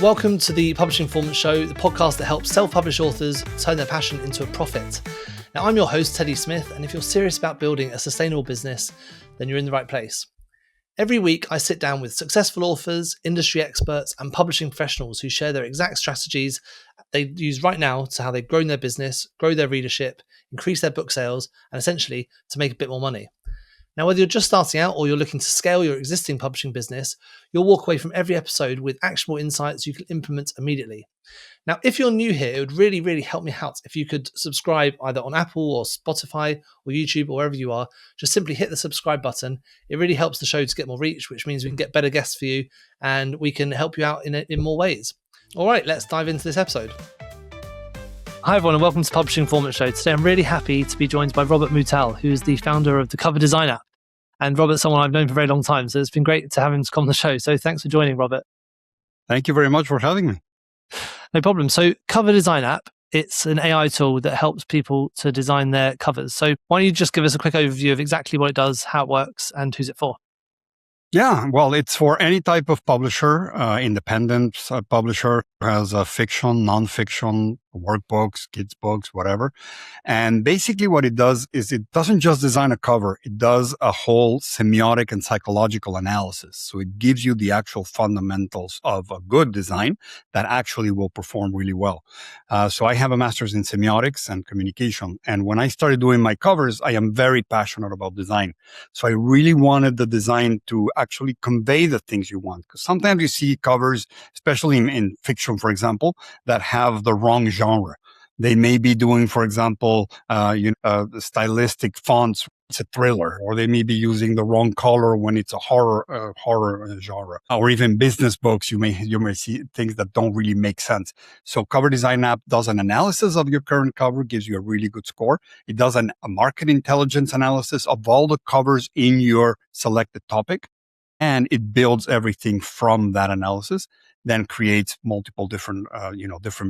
Welcome to the Publishing Performance Show, the podcast that helps self-published authors turn their passion into a profit. Now, I'm your host, Teddy Smith, and if you're serious about building a sustainable business, then you're in the right place. Every week, I sit down with successful authors, industry experts, and publishing professionals who share their exact strategies they use right now to how they've grown their business, grow their readership, increase their book sales, and essentially to make a bit more money. Now, whether you're just starting out or you're looking to scale your existing publishing business, you'll walk away from every episode with actionable insights you can implement immediately. Now, if you're new here, it would really help me out if you could subscribe either on Apple or Spotify or YouTube or wherever you are. Just simply hit the subscribe button. It really helps the show to get more reach, which means we can get better guests for you and we can help you out in more ways. All right, let's dive into this episode. Hi everyone and welcome to Publishing Performance Show. Today I'm really happy to be joined by Robert Moutal, who is the founder of the Cover Design app. And Robert's someone I've known for a very long time, so it's been great to have him to come on the show. So thanks for joining, Robert. Thank you very much for having me. No problem. So Cover Design app, it's an AI tool that helps people to design their covers. So why don't you just give us a quick overview of exactly what it does, how it works, and who's it for? Yeah, well, it's for any type of publisher, independent publisher who has a fiction, non-fiction, workbooks, kids' books, whatever. And basically what it does is it doesn't just design a cover, it does a whole semiotic and psychological analysis. So it gives you the actual fundamentals of a good design that actually will perform really well. So I have a master's in semiotics and communication. And when I started doing my covers, I am very passionate about design. So I really wanted the design to actually convey the things you want. Because sometimes you see covers, especially in fiction, for example, that have the wrong genre. They may be doing, for example, stylistic fonts. It's a thriller, or they may be using the wrong color when it's a horror genre, or even business books. You may see things that don't really make sense. So, Cover Design app does an analysis of your current cover, gives you a really good score. It does a market intelligence analysis of all the covers in your selected topic, and it builds everything from that analysis. Then creates multiple different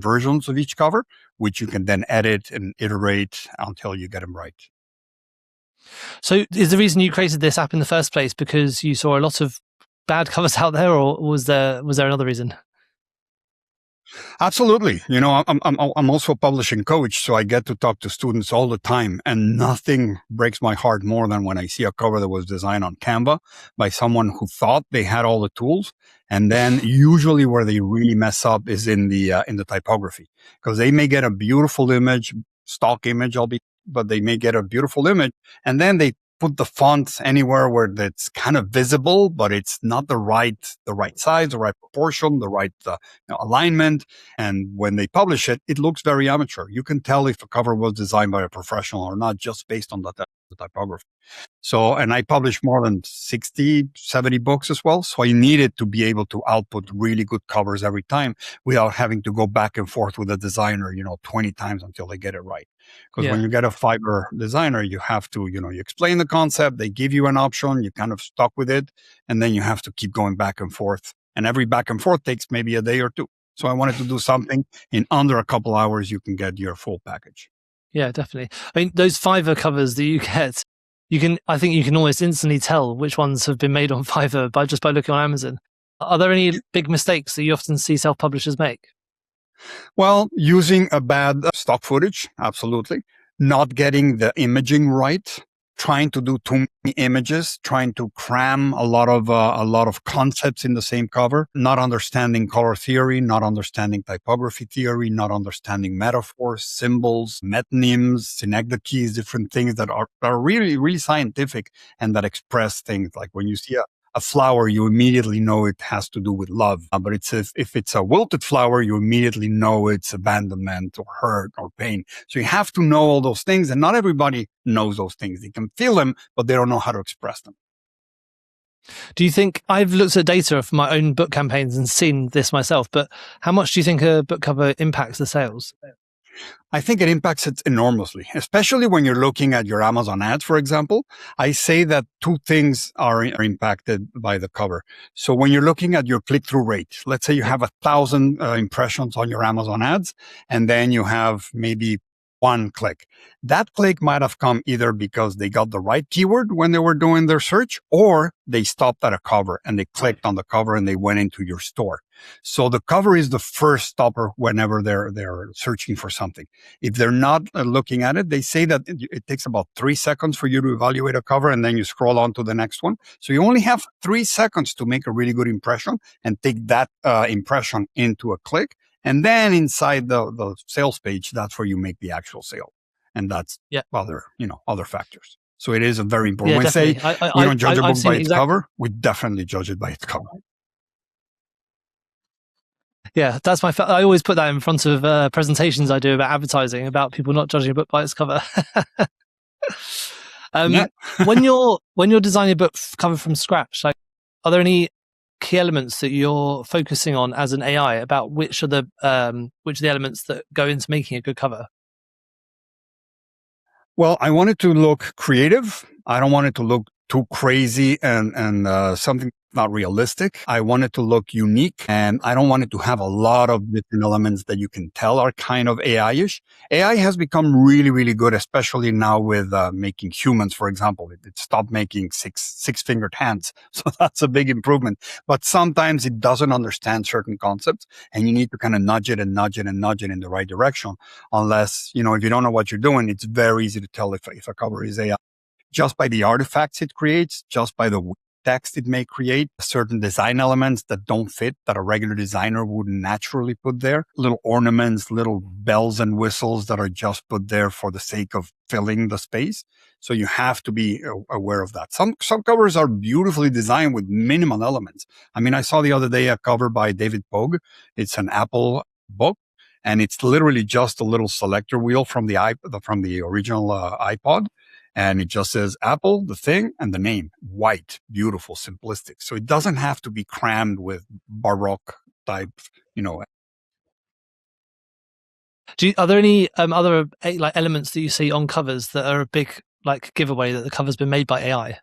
versions of each cover, which you can then edit and iterate until you get them right. So is the reason you created this app in the first place because you saw a lot of bad covers out there, or was there another reason? Absolutely. I'm also a publishing coach, so I get to talk to students all the time, and nothing breaks my heart more than when I see a cover that was designed on Canva by someone who thought they had all the tools. And then usually where they really mess up is in the typography, because they may get a beautiful image, stock image, but they may get a beautiful image, and then they put the font anywhere where it's kind of visible, but it's not the right size, the right proportion, the right alignment. And when they publish it, it looks very amateur. You can tell if a cover was designed by a professional or not just based on the typography. So, and I publish more than 60, 70 books as well. So I needed to be able to output really good covers every time without having to go back and forth with the designer, 20 times until they get it right. Because when you get a Fiverr designer, you have to, you explain the concept, they give you an option, you kind of stuck with it, and then you have to keep going back and forth. And every back and forth takes maybe a day or two. So I wanted to do something in under a couple hours, you can get your full package. Yeah, definitely. I mean, those Fiverr covers that you get, I think you can almost instantly tell which ones have been made on Fiverr by looking on Amazon. Are there any big mistakes that you often see self-publishers make? Well, using a bad stock footage, absolutely. Not getting the imaging right, trying to do too many images, trying to cram a lot of concepts in the same cover, not understanding color theory, not understanding typography theory, not understanding metaphors, symbols, metonyms, synecdoches, different things that are really, really scientific and that express things. Like when you see a flower, you immediately know it has to do with love. But if it's a wilted flower, you immediately know it's abandonment or hurt or pain. So you have to know all those things, and not everybody knows those things. They can feel them, but they don't know how to express them. Do you think, I've looked at data for my own book campaigns and seen this myself, but how much do you think a book cover impacts the sales? I think it impacts it enormously, especially when you're looking at your Amazon ads, for example. I say that two things are impacted by the cover. So when you're looking at your click-through rate, let's say you have 1,000 impressions on your Amazon ads, and then you have maybe one click. That click might have come either because they got the right keyword when they were doing their search, or they stopped at a cover and they clicked on the cover and they went into your store. So the cover is the first stopper whenever they're searching for something. If they're not looking at it, they say that it takes about 3 seconds for you to evaluate a cover, and then you scroll on to the next one. So you only have 3 seconds to make a really good impression and take that impression into a click. And then inside the sales page, that's where you make the actual sale. And that's other factors. So it is a very important. Yeah, when definitely. I say we don't judge a book by its cover, we definitely judge it by its cover. Yeah, that's I always put that in front of presentations I do about advertising, about people not judging a book by its cover. When you're designing a book cover from scratch, like, are there any key elements that you're focusing on as an AI about which are the elements that go into making a good cover? Well, I want it to look creative. I don't want it to look too crazy and something not realistic. I want it to look unique, and I don't want it to have a lot of different elements that you can tell are kind of AI-ish. AI has become really, really good, especially now with making humans, for example. It stopped making six-fingered hands. So that's a big improvement. But sometimes it doesn't understand certain concepts, and you need to kind of nudge it and nudge it and nudge it in the right direction. Unless, if you don't know what you're doing, it's very easy to tell if a cover is AI. Just by the artifacts it creates, just by the text it may create, certain design elements that don't fit, that a regular designer would naturally put there, little ornaments, little bells and whistles that are just put there for the sake of filling the space. So you have to be aware of that. Some covers are beautifully designed with minimal elements. I mean, I saw the other day a cover by David Pogue. It's an Apple book, and it's literally just a little selector wheel from the original iPod. And it just says Apple, the thing, and the name. White, beautiful, simplistic. So it doesn't have to be crammed with Baroque type, Are there any other elements that you see on covers that are a big giveaway that the cover's been made by AI?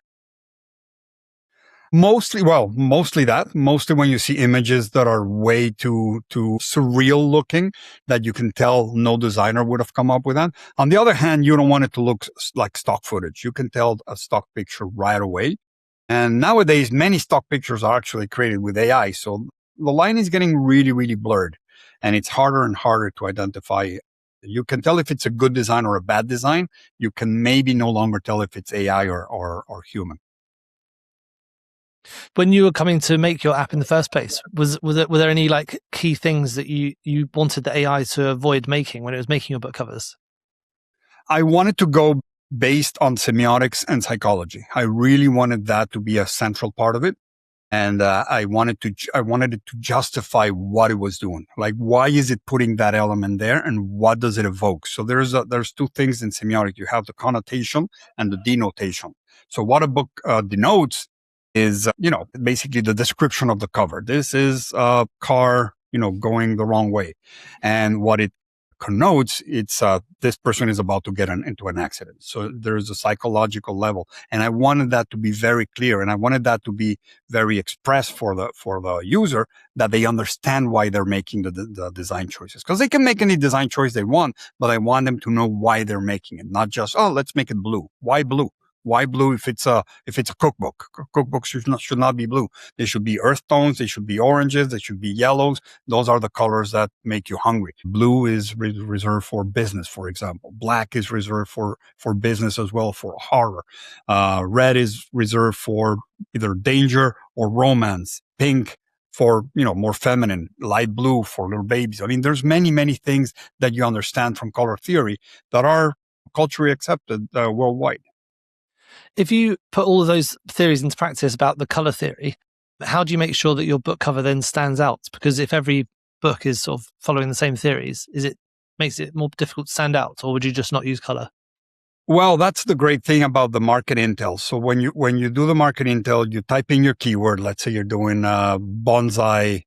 Mostly that. Mostly when you see images that are way too surreal looking, that you can tell no designer would have come up with that. On the other hand, you don't want it to look like stock footage. You can tell a stock picture right away. And nowadays, many stock pictures are actually created with AI. So the line is getting really, really blurred, and it's harder and harder to identify. You can tell if it's a good design or a bad design. You can maybe no longer tell if it's AI or human. When you were coming to make your app in the first place, were there any key things that you wanted the AI to avoid making when it was making your book covers? I wanted to go based on semiotics and psychology. I really wanted that to be a central part of it. And I wanted it to justify what it was doing. Like, why is it putting that element there, and what does it evoke? So there's two things in semiotic. You have the connotation and the denotation. So what a book denotes is, basically the description of the cover. This is a car, going the wrong way. And what it connotes, it's this person is about to get into an accident. So there's a psychological level. And I wanted that to be very clear. And I wanted that to be very expressed for the user, that they understand why they're making the design choices. Because they can make any design choice they want, but I want them to know why they're making it. Not just, let's make it blue. Why blue? Why blue if it's a cookbook? Cookbooks should not be blue. They should be earth tones. They should be oranges. They should be yellows. Those are the colors that make you hungry. Blue is reserved for business, for example. Black is reserved for business as well, for horror. Red is reserved for either danger or romance. Pink for, more feminine. Light blue for little babies. I mean, there's many, many things that you understand from color theory that are culturally accepted worldwide. If you put all of those theories into practice about the color theory, how do you make sure that your book cover then stands out? Because if every book is sort of following the same theories, makes it more difficult to stand out, or would you just not use color? Well, that's the great thing about the market intel. So when you do the market intel, you type in your keyword. Let's say you're doing bonsai,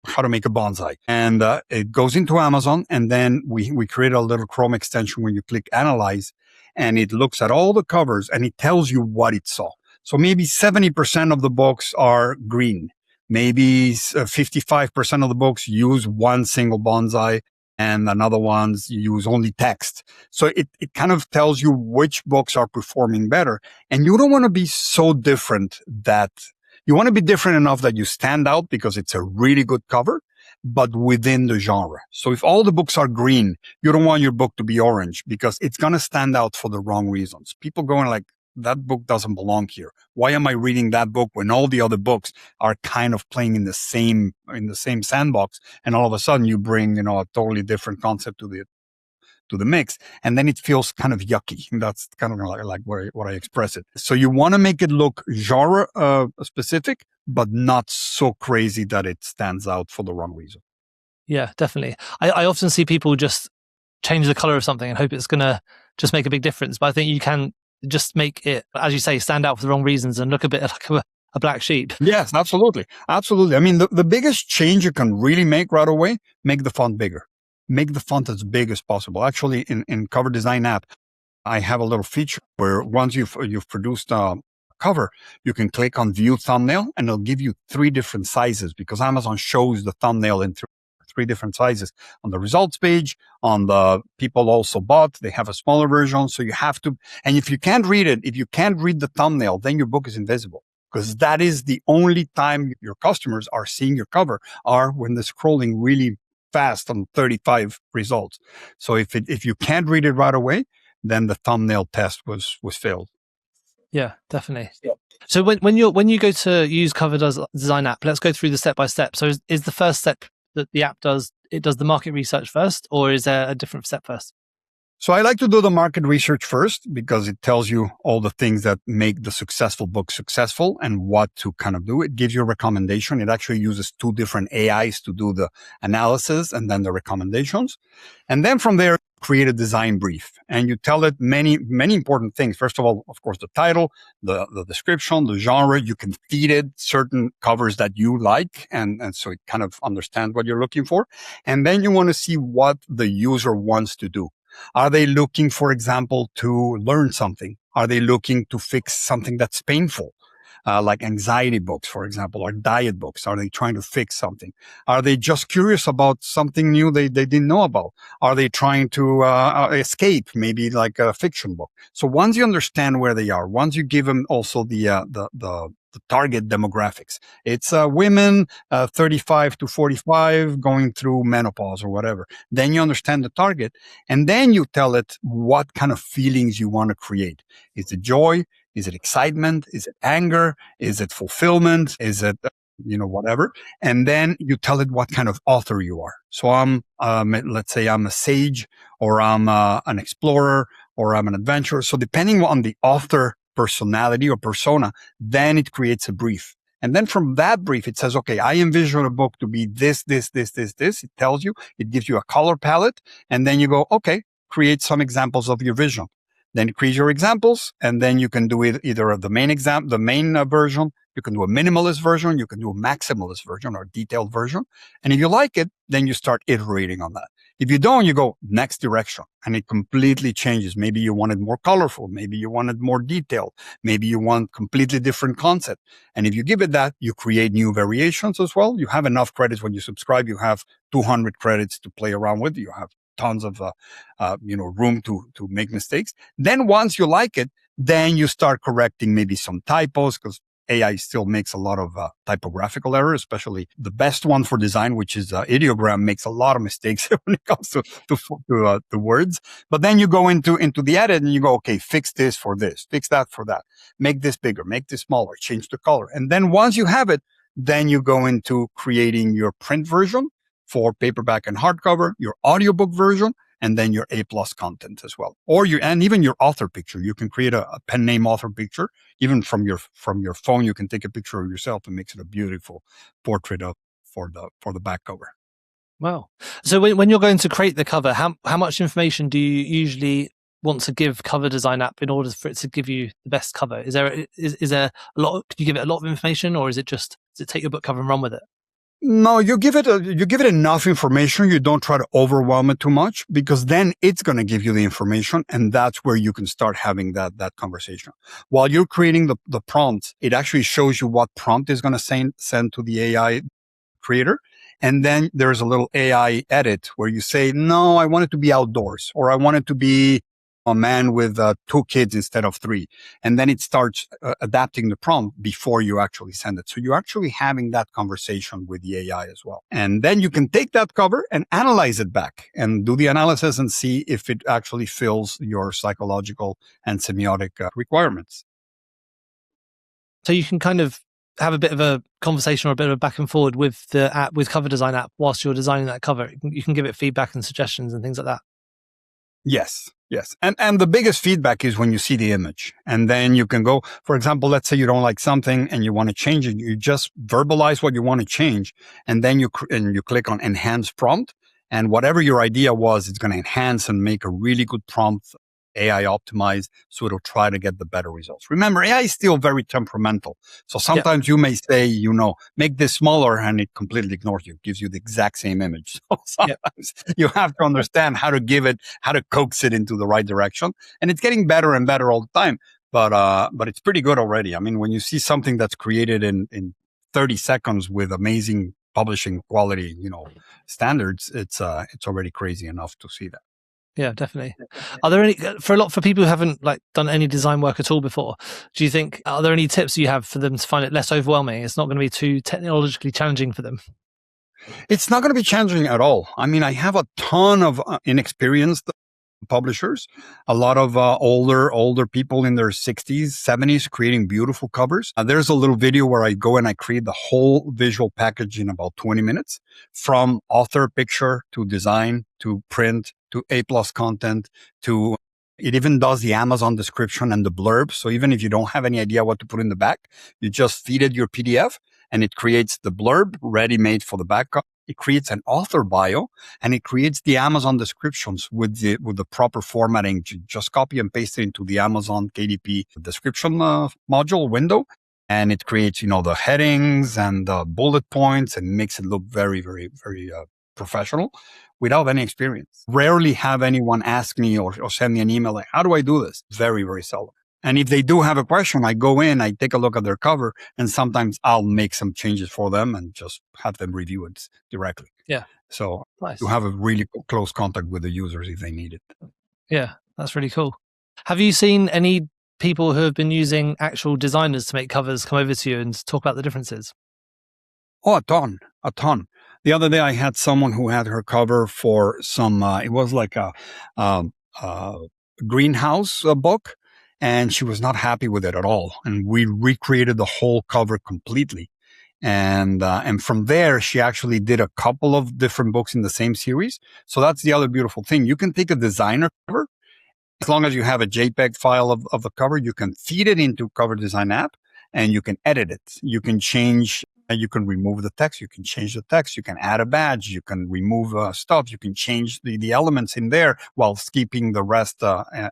how to make a bonsai, and it goes into Amazon, and then we create a little Chrome extension when you click analyze, and it looks at all the covers and it tells you what it saw. So maybe 70% of the books are green. Maybe 55% of the books use one single bonsai. and another ones use only text. So it kind of tells you which books are performing better. And you don't want to be so different that you want to be different enough that you stand out because it's a really good cover, but within the genre. So if all the books are green, you don't want your book to be orange because it's going to stand out for the wrong reasons. People going like, that book doesn't belong here. Why am I reading that book when all the other books are kind of playing in the same sandbox? And all of a sudden you bring, a totally different concept to the mix. And then it feels kind of yucky. That's kind of like what I express it. So you want to make it look genre specific, but not so crazy that it stands out for the wrong reason. Yeah, definitely. I often see people just change the color of something and hope it's going to just make a big difference. But I think you can just make it, as you say, stand out for the wrong reasons and look a bit like a black sheep. Yes, absolutely. Absolutely. I mean, the biggest change you can really make right away, make the font bigger. Make the font as big as possible. Actually, in Cover Design app, I have a little feature where once you've produced a cover, you can click on View Thumbnail, and it'll give you 3 different sizes because Amazon shows the thumbnail in 3 different sizes. On the results page, on the people also bought, they have a smaller version. So you have to, and if you can't read the thumbnail, then your book is invisible. Because that is the only time your customers are seeing your cover are when they're scrolling really fast on 35 results. So if you can't read it right away, then the thumbnail test was failed. Yeah, definitely. Yeah. So when you go to use Cover Design app, let's go through the step by step. So is the first step that the app does, it does the market research first, or is there a different step first? So I like to do the market research first because it tells you all the things that make the successful book successful and what to kind of do. It gives you a recommendation. It actually uses 2 different AIs to do the analysis and then the recommendations. And then from there, create a design brief and you tell it many, many important things. First of all, of course, the title, the description, the genre. You can feed it certain covers that you like. And so it kind of understands what you're looking for. And then you want to see what the user wants to do. Are they looking, for example, to learn something? Are they looking to fix something that's painful? Like anxiety books, for example, or diet books? Are they trying to fix something? Are they just curious about something new they didn't know about? Are they trying to escape, maybe like a fiction book? So once you understand where they are, once you give them also the target demographics, it's women 35 to 45 going through menopause or whatever. Then you understand the target, and then you tell it what kind of feelings you want to create. Is it joy? Is it excitement? Is it anger? Is it fulfillment? Is it, whatever? And then you tell it what kind of author you are. So let's say I'm a sage, or I'm an explorer, or I'm an adventurer. So depending on the author personality or persona, then it creates a brief. And then from that brief, it says, okay, I envision a book to be this. It tells you, it gives you a color palette. And then you go, okay, create some examples of your vision. Then create your examples, and then you can do it either the main version, you can do a minimalist version, you can do a maximalist version or detailed version. And if you like it, then you start iterating on that. If you don't, you go next direction, and it completely changes. Maybe you want it more colorful. Maybe you want it more detailed. Maybe you want completely different concept. And if you give it that, you create new variations as well. You have enough credits when you subscribe. You have 200 credits to play around with. You have tons of room to make mistakes. Then once you like it, then you start correcting maybe some typos, because AI still makes a lot of typographical errors, especially the best one for design, which is ideogram, makes a lot of mistakes when it comes to words. But then you go into the edit and you go, okay, fix this for this, fix that for that, make this bigger, make this smaller, change the color. And then once you have it, then you go into creating your print version for paperback and hardcover, your audiobook version, and then your A+ content as well. And even your author picture. You can create a pen name author picture. Even from your phone, you can take a picture of yourself and makes it a beautiful portrait for the back cover. Wow. So when you're going to create the cover, how much information do you usually want to give Cover Design app in order for it to give you the best cover? Is there a lot? Can you give it a lot of information, or does it take your book cover and run with it? No, you give it enough information. You don't try to overwhelm it too much, because then it's going to give you the information, and that's where you can start having that conversation. While you're creating the prompts, it actually shows you what prompt is going to send to the AI creator. And then there's a little AI edit where you say, no, I want it to be outdoors, or I want it to be a man with 2 kids instead of 3. And then it starts adapting the prompt before you actually send it. So you're actually having that conversation with the AI as well. And then you can take that cover and analyze it back and do the analysis and see if it actually fills your psychological and semiotic requirements. So you can kind of have a bit of a conversation or a bit of a back and forward with the app, with Cover Design app, whilst you're designing that cover. You can give it feedback and suggestions and things like that. Yes. And the biggest feedback is when you see the image. And then you can go, for example, let's say you don't like something and you want to change it. You just verbalize what you want to change. And then you click on enhance prompt. And whatever your idea was, it's going to enhance and make a really good prompt, AI optimized, so it'll try to get the better results. Remember, AI is still very temperamental. So sometimes you may say, make this smaller, and it completely ignores you, gives you the exact same image. So sometimes you have to understand how to coax it into the right direction. And it's getting better and better all the time. But it's pretty good already. I mean, when you see something that's created in 30 seconds with amazing publishing quality, standards, it's already crazy enough to see that. Yeah, definitely. Are there any, for people who haven't done any design work at all before, do you think, are there any tips you have for them to find it less overwhelming? It's not going to be too technologically challenging for them. It's not going to be challenging at all. I mean, I have a ton of inexperienced publishers, a lot of older people in their 60s, 70s creating beautiful covers. There's a little video where I go and I create the whole visual package in about 20 minutes, from author picture to design to print to A+ content to it even does the Amazon description and the blurb. So even if you don't have any idea what to put in the back, you just feed it your PDF and it creates the blurb ready-made for the back. It creates an author bio, and it creates the Amazon descriptions with the proper formatting. You just copy and paste it into the Amazon KDP description module window, and it creates, the headings and the bullet points and makes it look very, very, very professional without any experience. Rarely have anyone ask me or send me an email like, how do I do this? Very, very seldom. And if they do have a question, I go in, I take a look at their cover, and sometimes I'll make some changes for them and just have them review it directly. Yeah. So nice. You have a really close contact with the users if they need it. Yeah, that's really cool. Have you seen any people who have been using actual designers to make covers come over to you and talk about the differences? Oh, a ton. The other day I had someone who had her cover for some, it was like a greenhouse book. And she was not happy with it at all. And we recreated the whole cover completely. And from there, she actually did a couple of different books in the same series. So that's the other beautiful thing. You can take a designer cover. As long as you have a JPEG file of the cover, you can feed it into Cover Design app and you can edit it. You can change, you can remove the text, you can change the text, you can add a badge, you can remove stuff, you can change the elements in there while keeping the rest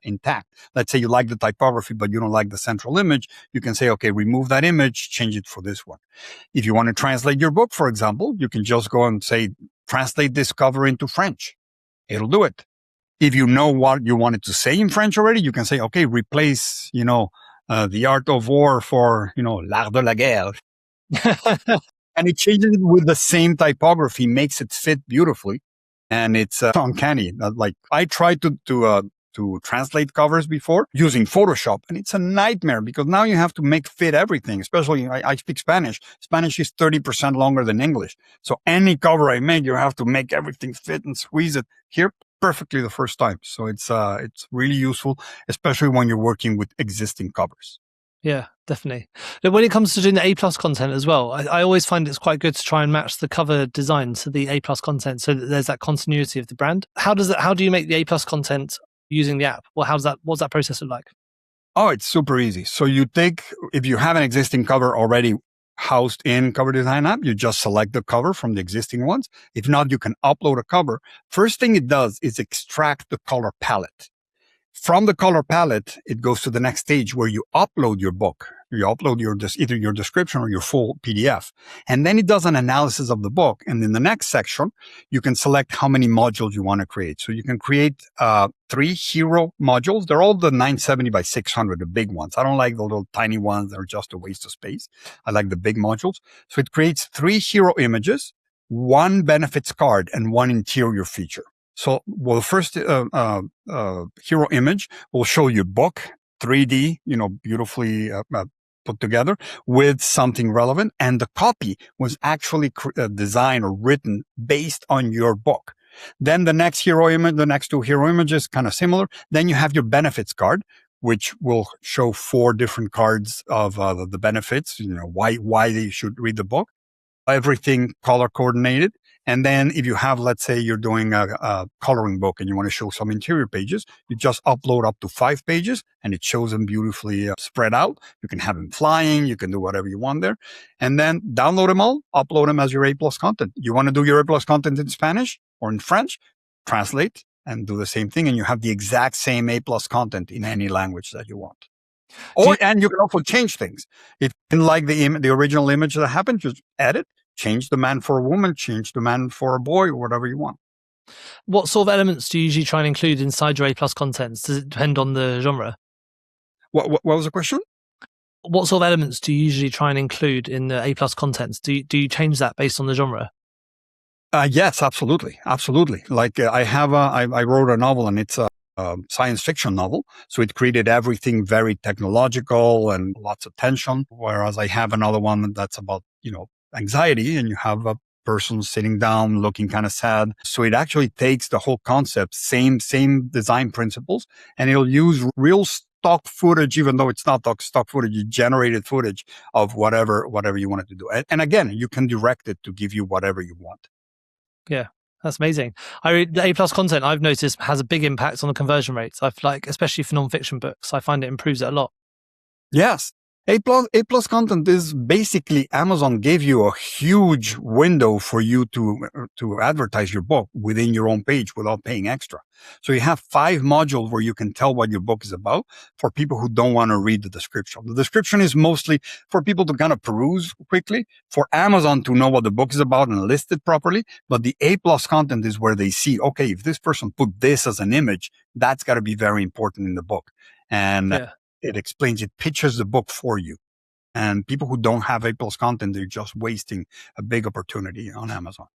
intact. Let's say you like the typography, but you don't like the central image. You can say, okay, remove that image, change it for this one. If you want to translate your book, for example, you can just go and say, translate this cover into French. It'll do it. If you know what you wanted to say in French already, you can say, okay, replace, the art of war for, l'art de la guerre. And it changes it with the same typography, makes it fit beautifully. And it's uncanny. I tried to translate covers before using Photoshop, and it's a nightmare because now you have to make fit everything. Especially I speak Spanish. Spanish is 30% longer than English. So any cover I make, you have to make everything fit and squeeze it. Here, perfectly the first time. So it's really useful, especially when you're working with existing covers. Yeah, definitely. Now, when it comes to doing the A+ content as well, I always find it's quite good to try and match the cover design to the A+ content so that there's that continuity of the brand. How do you make the A+ content using the app? Well, what's that process look like? Oh, it's super easy. So if you have an existing cover already housed in Cover Design app, you just select the cover from the existing ones. If not, you can upload a cover. First thing it does is extract the color palette. From the color palette, it goes to the next stage where you upload your book. You upload either your description or your full PDF. And then it does an analysis of the book. And in the next section, you can select how many modules you want to create. So you can create 3 hero modules. They're all the 970 by 600, the big ones. I don't like the little tiny ones that are just a waste of space. I like the big modules. So it creates 3 hero images. one benefits card and one interior feature. So, well, the first hero image will show you book, 3D, beautifully put together with something relevant. And the copy was actually designed or written based on your book. Then the next hero image, the next two hero images, kind of similar. Then you have your benefits card, which will show 4 different cards of the benefits, why they should read the book. Everything color coordinated. And then if you have, let's say you're doing a coloring book and you want to show some interior pages, you just upload up to 5 pages and it shows them beautifully spread out. You can have them flying. You can do whatever you want there. And then download them all, upload them as your A+ content. You want to do your A+ content in Spanish or in French, translate and do the same thing. And you have the exact same A+ content in any language that you want. And you can also change things. If you didn't like the original image that happened, just edit, change the man for a woman, change the man for a boy, or whatever you want. What sort of elements do you usually try and include inside your A+ contents? Does it depend on the genre? What was the question? What sort of elements do you usually try and include in the A+ contents? Do you change that based on the genre? Yes, absolutely. Absolutely. Like I wrote a novel and it's a science fiction novel. So it created everything very technological and lots of tension. Whereas I have another one that's about, anxiety, and you have a person sitting down looking kind of sad. So it actually takes the whole concept, same design principles, and it'll use real stock footage, even though it's not stock footage, generated footage of whatever you wanted to do. And again, you can direct it to give you whatever you want. Yeah. That's amazing. The A+ content I've noticed has a big impact on the conversion rates. Especially for nonfiction books, I find it improves it a lot. Yes. A+ content is basically Amazon gave you a huge window for you to advertise your book within your own page without paying extra. So you have 5 modules where you can tell what your book is about for people who don't want to read the description. The description is mostly for people to kind of peruse quickly, for Amazon to know what the book is about and list it properly. But the A+ content is where they see, okay, if this person put this as an image, that's got to be very important in the book. And it explains, it pictures the book for you. And people who don't have A+ content, they're just wasting a big opportunity on Amazon.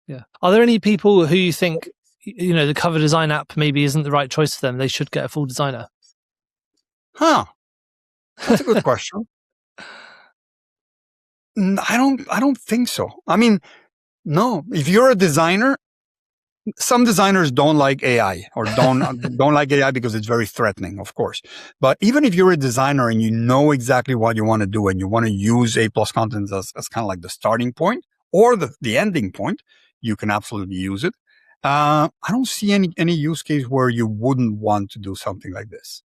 Yeah. Are there any people who you think, the cover design app maybe isn't the right choice for them? They should get a full designer. That's a good question. I don't think so. I mean, no. If you're a designer, some designers don't like AI or don't like AI because it's very threatening, of course. But even if you're a designer and you know exactly what you want to do and you want to use A+ content as kind of like the starting point or the ending point, you can absolutely use it. I don't see any use case where you wouldn't want to do something like this.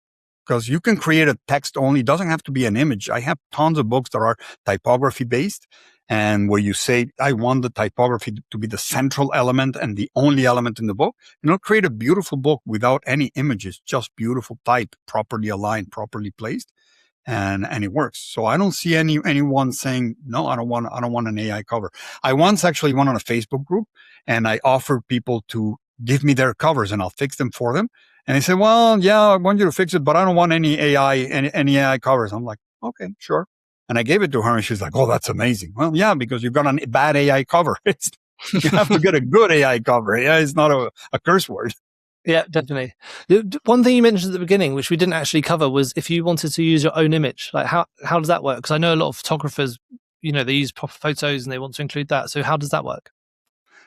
Because you can create a text only, it doesn't have to be an image. I have tons of books that are typography based, and where you say, I want the typography to be the central element and the only element in the book. And it'll create a beautiful book without any images, just beautiful type, properly aligned, properly placed. And it works. So I don't see anyone saying, no, I don't want an AI cover. I once actually went on a Facebook group and I offered people to give me their covers and I'll fix them for them. And they said, well, yeah, I want you to fix it, but I don't want any AI covers. I'm like, okay, sure. And I gave it to her and she's like, oh, that's amazing. Well, yeah, because you've got a bad AI cover. You have to get a good AI cover. AI is not a curse word. Yeah, definitely. One thing you mentioned at the beginning, which we didn't actually cover, was if you wanted to use your own image, like how does that work? Because I know a lot of photographers, they use proper photos and they want to include that. So how does that work?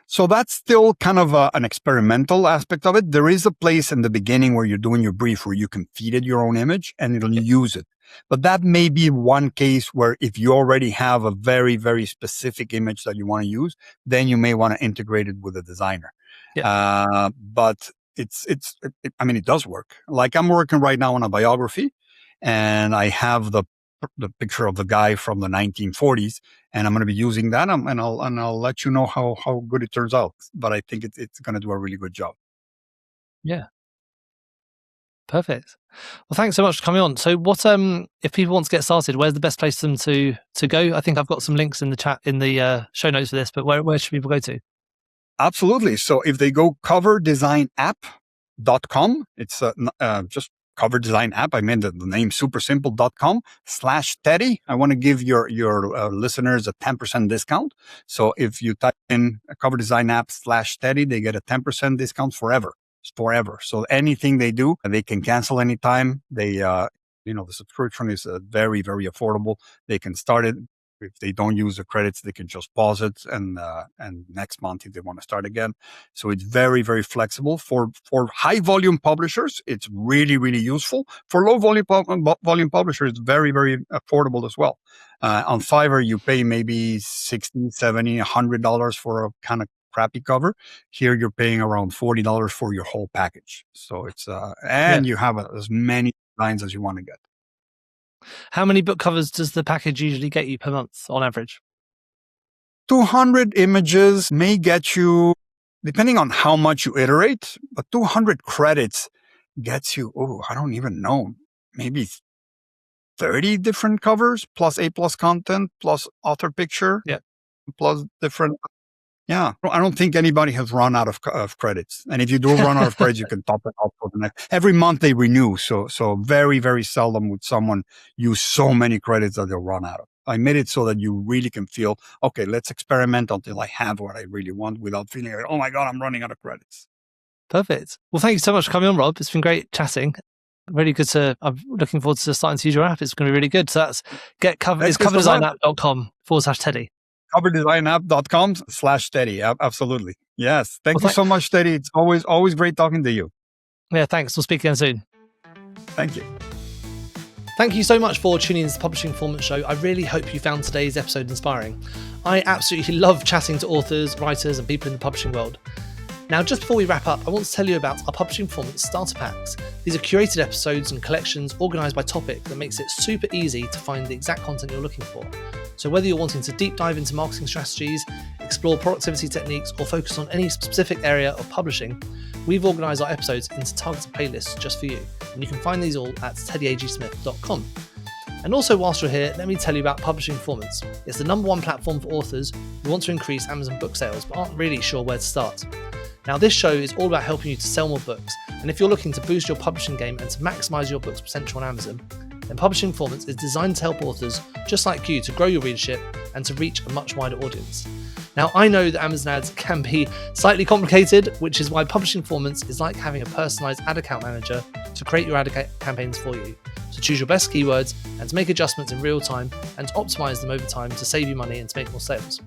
So that's still kind of an experimental aspect of it. There is a place in the beginning where you're doing your brief where you can feed it your own image and it'll use it. But that may be one case where if you already have a very, very specific image that you want to use, then you may want to integrate it with a designer. Yeah. But it does work. Like I'm working right now on a biography and I have the picture of the guy from the 1940s, and I'm going to be using that, and I'll let you know how good it turns out. But I think it's going to do a really good job. Yeah, perfect. Well, thanks so much for coming on. So, what if people want to get started? Where's the best place for them to go? I think I've got some links in the chat in the show notes for this, but where should people go to? Absolutely. So if they go coverdesignApp.com, it's just cover design app. I made the name supersimple.com/Teddy. I want to give your listeners a 10% discount. So if you type in a cover design app /Teddy, they get a 10% discount forever. So anything they do, they can cancel anytime. They, the subscription is very, very affordable. They can start it. If they don't use the credits, they can just pause it and next month if they want to start again. So it's very, very flexible for high volume publishers. It's really, really useful. For low volume publishers, it's very, very affordable as well. On Fiverr, you pay maybe $60, $70, $100 for a kind of crappy cover. Here, you're paying around $40 for your whole package. So it's you have as many designs as you want to get. How many book covers does the package usually get you per month on average? 200 images may get you, depending on how much you iterate, but 200 credits gets you, I don't even know, maybe 30 different covers plus A+ content plus author picture plus different. Yeah, I don't think anybody has run out of credits. And if you do run out of credits, you can top it up for the next. Every month they renew. So very, very seldom would someone use so many credits that they'll run out of. I made it so that you really can feel, okay, let's experiment until I have what I really want without feeling like, oh my God, I'm running out of credits. Perfect. Well, thank you so much for coming on, Rob. It's been great chatting. Really good I'm looking forward to starting to use your app. It's going to be really good. So that's coverdesignApp.com/Teddy. CoverdesignApp.com/Teddy. Absolutely. Yes. Thank you so much, Teddy. It's always great talking to you. Yeah, thanks. We'll speak again soon. Thank you. Thank you so much for tuning in to the Publishing Performance Show. I really hope you found today's episode inspiring. I absolutely love chatting to authors, writers, and people in the publishing world. Now, just before we wrap up, I want to tell you about our Publishing Performance Starter Packs. These are curated episodes and collections organised by topic that makes it super easy to find the exact content you're looking for. So whether you're wanting to deep dive into marketing strategies, explore productivity techniques, or focus on any specific area of publishing, we've organised our episodes into targeted playlists just for you. And you can find these all at teddyagsmith.com. And also, whilst you're here, let me tell you about Publishing Performance. It's the #1 platform for authors who want to increase Amazon book sales but aren't really sure where to start. Now, this show is all about helping you to sell more books, and if you're looking to boost your publishing game and to maximise your book's potential on Amazon, then Publishing Performance is designed to help authors just like you to grow your readership and to reach a much wider audience. Now, I know that Amazon ads can be slightly complicated, which is why Publishing Performance is like having a personalised ad account manager to create your ad campaigns for you, to choose your best keywords and to make adjustments in real time and to optimise them over time to save you money and to make more sales.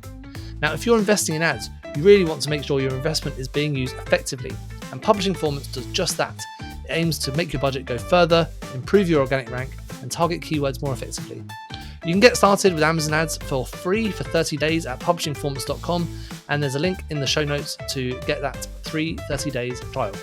Now, if you're investing in ads, you really want to make sure your investment is being used effectively, and Publishing Performance does just that. It aims to make your budget go further, improve your organic rank, and target keywords more effectively. You can get started with Amazon ads for free for 30 days at publishingperformance.com, and there's a link in the show notes to get that free 30 days trial.